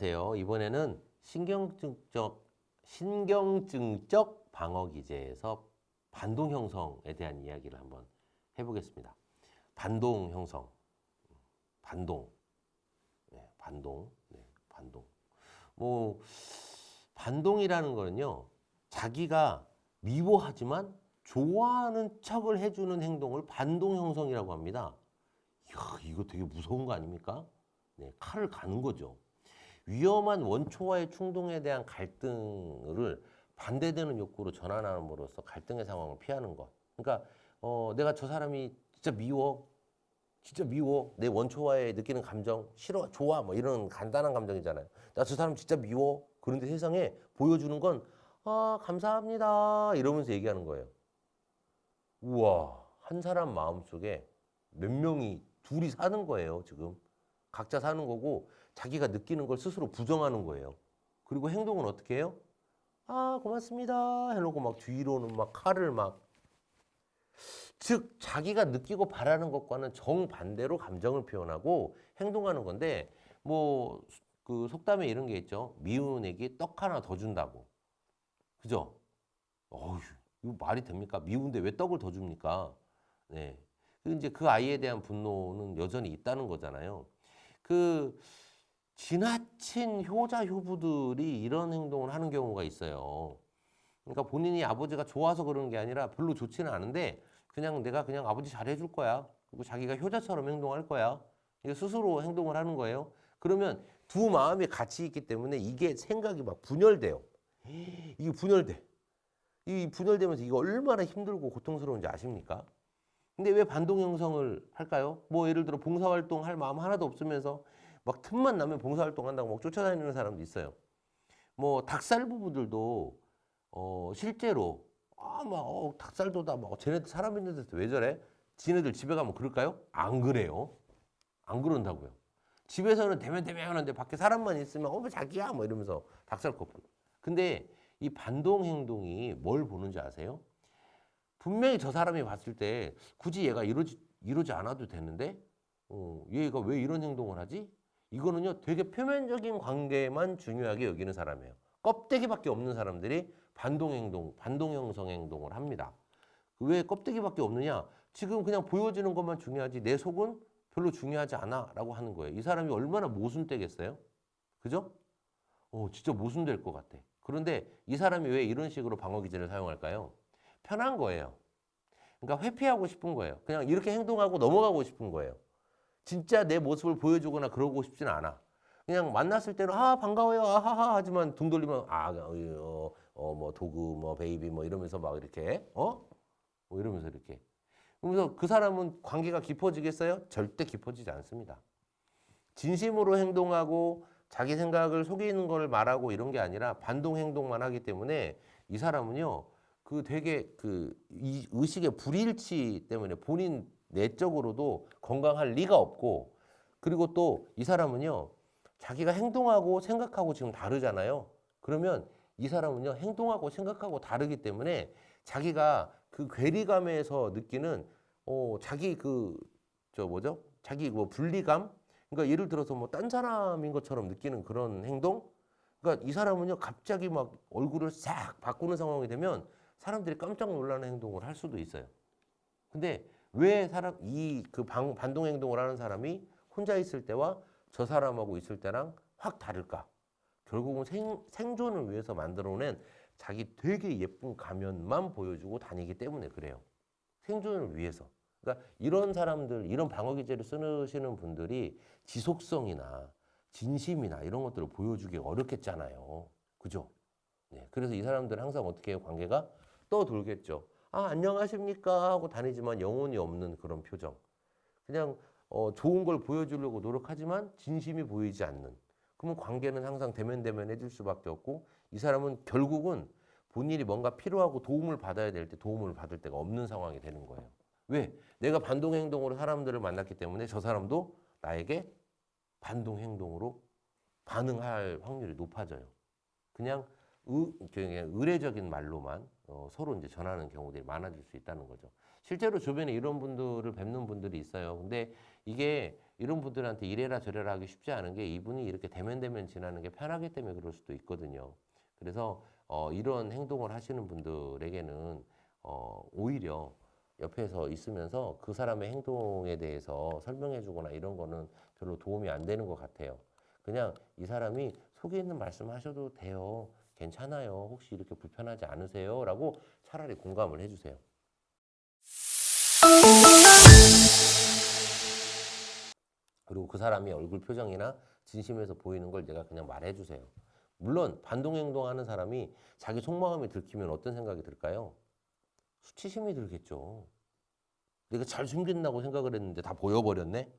안녕하세요. 이번에는 신경증적 방어 기제에서 반동 형성에 대한 이야기를 한번 해보겠습니다. 반동 형성, 반동, 반동. 뭐 반동이라는 거는요, 자기가 미워하지만 좋아하는 척을 해주는 행동을 반동 형성이라고 합니다. 이야, 이거 되게 무서운 거 아닙니까? 네, 칼을 가는 거죠. 위험한 원초와의 충동에 대한 갈등을 반대되는 욕구로 전환함으로써 갈등의 상황을 피하는 것. 그러니까 내가 저 사람이 진짜 미워. 내 원초와의 느끼는 감정 싫어, 좋아, 뭐 이런 간단한 감정이잖아요. 나 저 사람 진짜 미워. 그런데 세상에 보여주는 건 감사합니다 이러면서 얘기하는 거예요. 우와, 한 사람 마음속에 몇 명이 둘이 사는 거예요, 지금. 각자 사는 거고 자기가 느끼는 걸 스스로 부정하는 거예요. 그리고 행동은 어떻게 해요? 고맙습니다 해놓고 막 뒤로는 막 칼을 막. 즉 자기가 느끼고 바라는 것과는 정반대로 감정을 표현하고 행동하는 건데, 뭐 그 속담에 이런 게 있죠. 미운 애기 떡 하나 더 준다고. 그죠? 어휴, 이거 말이 됩니까? 미운데 왜 떡을 더 줍니까? 네. 이제 그 아이에 대한 분노는 여전히 있다는 거잖아요. 그 지나친 효자 효부들이 이런 행동을 하는 경우가 있어요. 그러니까 본인이 아버지가 좋아서 그러는 게 아니라 별로 좋지는 않은데 내가 그냥 아버지 잘해줄 거야. 그리고 자기가 효자처럼 행동할 거야. 이게 스스로 행동을 하는 거예요. 그러면 두 마음이 같이 있기 때문에 이게 생각이 막 분열돼요. 이게 분열돼. 이 분열되면서 이게 얼마나 힘들고 고통스러운지 아십니까? 근데 왜 반동 형성을 할까요? 뭐 예를 들어 봉사활동 할 마음 하나도 없으면서 막 틈만 나면 봉사활동 한다고 막 쫓아다니는 사람도 있어요. 뭐 닭살 부부들도 실제로 닭살도다 막 쟤네들 사람 있는 데서 왜 저래? 지네들 집에 가면 그럴까요? 안 그래요. 안 그런다고요. 집에서는 대면대면하는데 밖에 사람만 있으면 자기야 뭐 이러면서 닭살 커플. 근데 이 반동 행동이 뭘 보는지 아세요? 분명히 저 사람이 봤을 때 굳이 얘가 이러지 않아도 되는데 얘가 왜 이런 행동을 하지? 이거는요, 되게 표면적인 관계만 중요하게 여기는 사람이에요. 껍데기밖에 없는 사람들이 반동 형성 행동을 합니다. 왜 껍데기밖에 없느냐? 지금 그냥 보여지는 것만 중요하지 내 속은 별로 중요하지 않아 라고 하는 거예요. 이 사람이 얼마나 모순되겠어요? 그죠? 진짜 모순될 것 같아. 그런데 이 사람이 왜 이런 식으로 방어 기제를 사용할까요? 편한 거예요. 그러니까 회피하고 싶은 거예요. 그냥 이렇게 행동하고 넘어가고 싶은 거예요. 진짜 내 모습을 보여주거나 그러고 싶지는 않아. 그냥 만났을 때는 반가워요 아하하 하지만 등 돌리면 뭐 도구 뭐 베이비 뭐 이러면서 막 이렇게 뭐 이러면서 이렇게. 그러면서 그 사람은 관계가 깊어지겠어요? 절대 깊어지지 않습니다. 진심으로 행동하고 자기 생각을 속이는 걸 말하고 이런 게 아니라 반동 행동만 하기 때문에 이 사람은요, 되게 이 의식의 불일치 때문에 본인 내적으로도 건강할 리가 없고, 그리고 또 이 사람은요, 자기가 행동하고 생각하고 지금 다르잖아요. 그러면 이 사람은요, 행동하고 생각하고 다르기 때문에 자기가 그 괴리감에서 느끼는 자기 자기 뭐 분리감. 그러니까 예를 들어서 뭐 딴 사람인 것처럼 느끼는 그런 행동. 그러니까 이 사람은요, 갑자기 막 얼굴을 싹 바꾸는 상황이 되면 사람들이 깜짝 놀라는 행동을 할 수도 있어요. 근데 왜 반동 행동을 하는 사람이 혼자 있을 때와 저 사람하고 있을 때랑 확 다를까? 결국은 생존을 위해서 만들어낸 자기 되게 예쁜 가면만 보여주고 다니기 때문에 그래요. 생존을 위해서. 그러니까 이런 사람들, 이런 방어 기제를 쓰시는 분들이 지속성이나 진심이나 이런 것들을 보여주기 어렵겠잖아요. 그죠? 네. 그래서 이 사람들은 항상 어떻게 해요? 관계가 떠돌겠죠. 안녕하십니까? 하고 다니지만 영혼이 없는 그런 표정. 그냥 좋은 걸 보여주려고 노력하지만 진심이 보이지 않는. 그러면 관계는 항상 대면 해줄 수밖에 없고, 이 사람은 결국은 본인이 뭔가 필요하고 도움을 받아야 될 때 도움을 받을 데가 없는 상황이 되는 거예요. 왜? 내가 반동 행동으로 사람들을 만났기 때문에 저 사람도 나에게 반동 행동으로 반응할 확률이 높아져요. 그냥 그냥 의례적인 말로만 서로 이제 전하는 경우들이 많아질 수 있다는 거죠. 실제로 주변에 이런 분들을 뵙는 분들이 있어요. 근데 이게 이런 분들한테 이래라 저래라 하기 쉽지 않은 게 이분이 이렇게 대면대면 지나는 게 편하기 때문에 그럴 수도 있거든요. 그래서 이런 행동을 하시는 분들에게는 오히려 옆에서 있으면서 그 사람의 행동에 대해서 설명해 주거나 이런 거는 별로 도움이 안 되는 것 같아요. 그냥 이 사람이 속에 있는 말씀 하셔도 돼요. 괜찮아요. 혹시 이렇게 불편하지 않으세요? 라고 차라리 공감을 해주세요. 그리고 그 사람이 얼굴 표정이나 진심에서 보이는 걸 내가 그냥 말해주세요. 물론 반동행동하는 사람이 자기 속마음이 들키면 어떤 생각이 들까요? 수치심이 들겠죠. 내가 잘 숨긴다고 생각을 했는데 다 보여버렸네?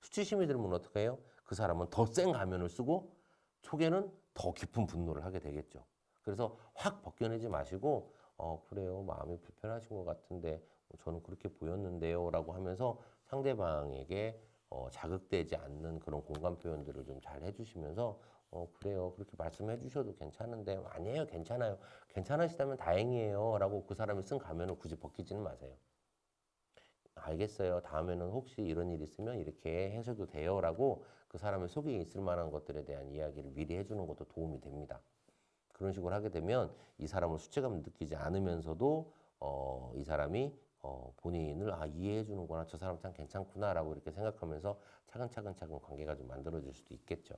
수치심이 들면 어떻게 해요? 그 사람은 더 센 가면을 쓰고 속에는 더 깊은 분노를 하게 되겠죠. 그래서 확 벗겨내지 마시고 그래요. 마음이 불편하신 것 같은데 저는 그렇게 보였는데요. 라고 하면서 상대방에게 자극되지 않는 그런 공감 표현들을 좀 잘 해주시면서 그래요. 그렇게 말씀해 주셔도 괜찮은데 아니에요. 괜찮아요. 괜찮으시다면 다행이에요. 라고 그 사람이 쓴 가면을 굳이 벗기지는 마세요. 알겠어요. 다음에는 혹시 이런 일 있으면 이렇게 하셔도 돼요. 라고 그 사람의 속에 있을 만한 것들에 대한 이야기를 미리 해주는 것도 도움이 됩니다. 그런 식으로 하게 되면 이 사람을 수치감을 느끼지 않으면서도 이 사람이 본인을 이해해 주는구나. 저 사람 참 괜찮구나. 라고 이렇게 생각하면서 차근차근 관계가 좀 만들어질 수도 있겠죠.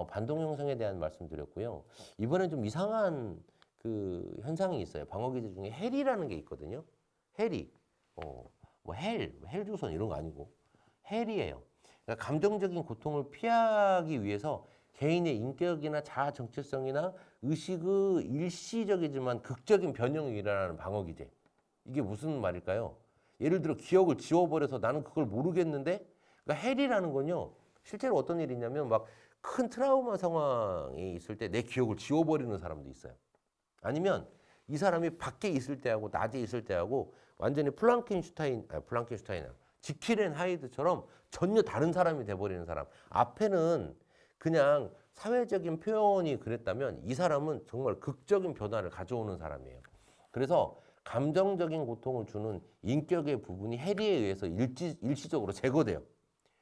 반동 형성에 대한 말씀드렸고요. 이번엔 좀 이상한 그 현상이 있어요. 방어기제 중에 헬이라는 게 있거든요. 헬이. 뭐 헬조선 이런 거 아니고 헬이에요. 그러니까 감정적인 고통을 피하기 위해서 개인의 인격이나 자아 정체성이나 의식의 일시적이지만 극적인 변형이 일어나는 방어기제. 이게 무슨 말일까요? 예를 들어 기억을 지워버려서 나는 그걸 모르겠는데, 그러니까 헬이라는 건요. 실제로 어떤 일이 있냐면 막 큰 트라우마 상황이 있을 때 내 기억을 지워버리는 사람도 있어요. 아니면 이 사람이 밖에 있을 때하고 낮에 있을 때하고 완전히 플랑켄슈타인이야. 지킬 앤 하이드처럼 전혀 다른 사람이 돼버리는 사람. 앞에는 그냥 사회적인 표현이 그랬다면 이 사람은 정말 극적인 변화를 가져오는 사람이에요. 그래서 감정적인 고통을 주는 인격의 부분이 해리에 의해서 일시적으로 제거돼요.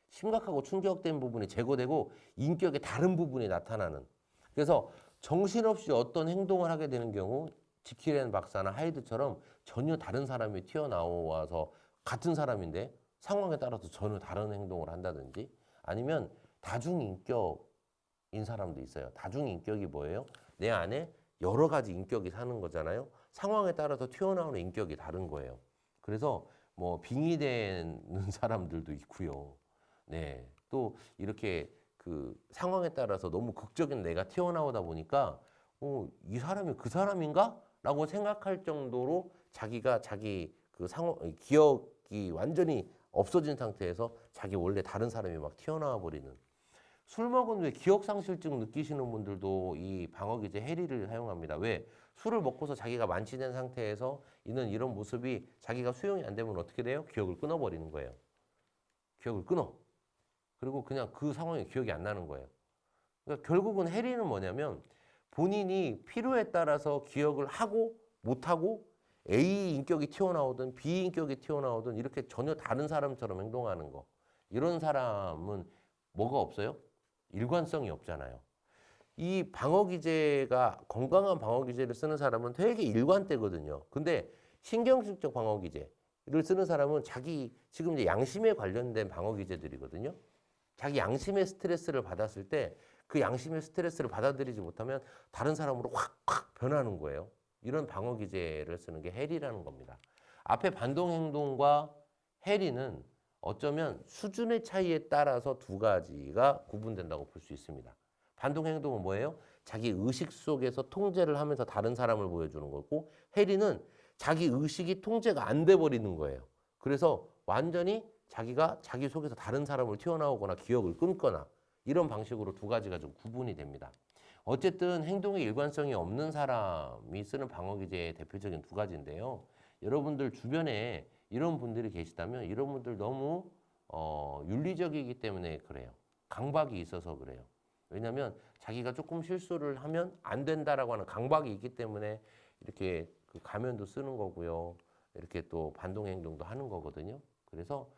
심각하고 충격된 부분이 제거되고 인격의 다른 부분이 나타나는. 그래서 정신없이 어떤 행동을 하게 되는 경우 지킬앤 박사나 하이드처럼 전혀 다른 사람이 튀어나와서 같은 사람인데 상황에 따라서 전혀 다른 행동을 한다든지 아니면 다중인격인 사람도 있어요. 다중인격이 뭐예요? 내 안에 여러 가지 인격이 사는 거잖아요. 상황에 따라서 튀어나오는 인격이 다른 거예요. 그래서 뭐 빙의되는 사람들도 있고요. 네, 또 이렇게 그 상황에 따라서 너무 극적인 내가 튀어나오다 보니까 이 사람이 그 사람인가? 라고 생각할 정도로 자기가 자기 그 상황, 기억이 완전히 없어진 상태에서 자기 원래 다른 사람이 막 튀어나와 버리는. 술 먹은 후에 기억상실증 느끼시는 분들도 이 방어기제 해리를 사용합니다. 왜? 술을 먹고서 자기가 만취된 상태에서 있는 이런 모습이 자기가 수용이 안 되면 어떻게 돼요? 기억을 끊어버리는 거예요. 기억을 끊어. 그리고 그냥 그 상황이 기억이 안 나는 거예요. 그러니까 결국은 해리는 뭐냐면 본인이 필요에 따라서 기억을 하고 못하고 A 인격이 튀어나오든 B 인격이 튀어나오든 이렇게 전혀 다른 사람처럼 행동하는 거. 이런 사람은 뭐가 없어요? 일관성이 없잖아요. 이 방어기제가 건강한 방어기제를 쓰는 사람은 되게 일관되거든요. 근데 신경질적 방어기제를 쓰는 사람은 자기 지금 이제 양심에 관련된 방어기제들이거든요. 자기 양심의 스트레스를 받았을 때 그 양심의 스트레스를 받아들이지 못하면 다른 사람으로 확 변하는 거예요. 이런 방어 기제를 쓰는 게 해리라는 겁니다. 앞에 반동 행동과 해리는 어쩌면 수준의 차이에 따라서 두 가지가 구분된다고 볼 수 있습니다. 반동 행동은 뭐예요? 자기 의식 속에서 통제를 하면서 다른 사람을 보여주는 거고 해리는 자기 의식이 통제가 안 돼 버리는 거예요. 그래서 완전히 자기가 자기 속에서 다른 사람을 튀어나오거나 기억을 끊거나 이런 방식으로 두 가지가 좀 구분이 됩니다. 어쨌든 행동의 일관성이 없는 사람이 쓰는 방어기제의 대표적인 두 가지인데요. 여러분들 주변에 이런 분들이 계시다면 이런 분들 너무 윤리적이기 때문에 그래요. 강박이 있어서 그래요. 왜냐하면 자기가 조금 실수를 하면 안 된다라고 하는 강박이 있기 때문에 이렇게 그 가면도 쓰는 거고요. 이렇게 또 반동 행동도 하는 거거든요. 그래서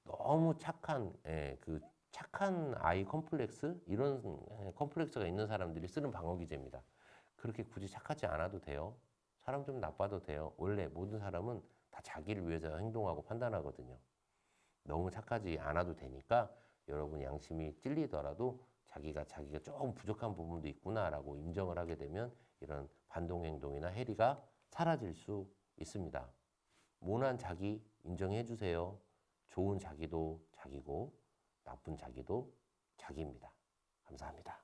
너무 착한 그 착한 아이 컴플렉스 이런 컴플렉스가 있는 사람들이 쓰는 방어 기제입니다. 그렇게 굳이 착하지 않아도 돼요. 사람 좀 나빠도 돼요. 원래 모든 사람은 다 자기를 위해서 행동하고 판단하거든요. 너무 착하지 않아도 되니까 여러분 양심이 찔리더라도 자기가 조금 부족한 부분도 있구나라고 인정을 하게 되면 이런 반동 행동이나 해리가 사라질 수 있습니다. 모난 자기 인정해 주세요. 좋은 자기도 자기고 나쁜 자기도 자기입니다. 감사합니다.